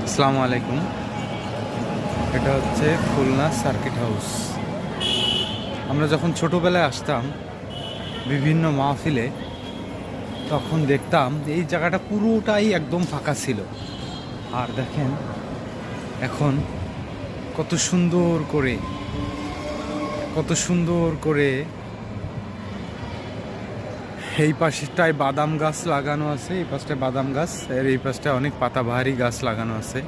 আসসালামু আলাইকুম। এটা হচ্ছে খুলনা সার্কিট হাউস। আমরা যখন ছোটোবেলায় আসতাম বিভিন্ন মাহফিলে, তখন দেখতাম এই জায়গাটা পুরোটাই একদম ফাঁকা ছিল। আর দেখেন এখন কত সুন্দর করে এই পাশটায় বাদাম গাছ লাগানো আছে, এই পাশটায় বাদাম গাছ, আর এই পাশটায় অনেক পাতাবাহারি গাছ লাগানো আছে।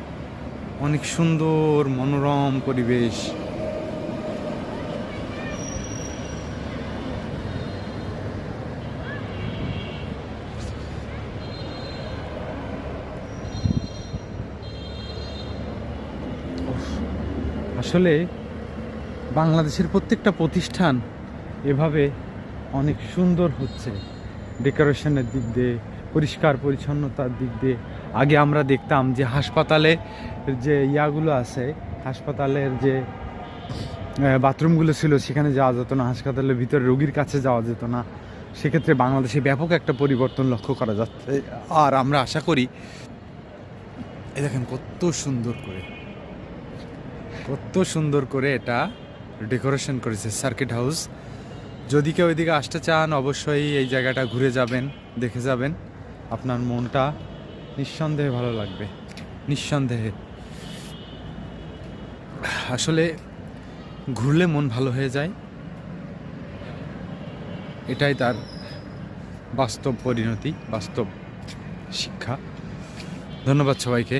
অনেক সুন্দর মনোরম পরিবেশ। আসলে বাংলাদেশের প্রত্যেকটা প্রতিষ্ঠান এভাবে অনেক সুন্দর হচ্ছে, ডেকোরেশনের দিক দিয়ে, পরিষ্কার পরিচ্ছন্নতার দিক দিয়ে। আগে আমরা দেখতাম যে হাসপাতালে যে ইয়াগুলো আছে, হাসপাতালের যে বাথরুমগুলো ছিল, সেখানে যাওয়া যেত না, হাসপাতালের ভিতরে রোগীর কাছে যাওয়া যেত না। সেক্ষেত্রে বাংলাদেশে ব্যাপক একটা পরিবর্তন লক্ষ্য করা যাচ্ছে। আর আমরা আশা করি, এই দেখেন কত সুন্দর করে এটা ডেকোরেশন করেছে সার্কিট হাউস। যদি কেউ এদিকে আসতে চান, অবশ্যই এই জায়গাটা ঘুরে যাবেন, দেখে যাবেন। আপনার মনটা নিঃসন্দেহে ভালো লাগবে, নিঃসন্দেহে। আসলে ঘুরলে মন ভালো হয়ে যায়, এটাই তার বাস্তব পরিণতি, বাস্তব শিক্ষা। ধন্যবাদ সবাইকে।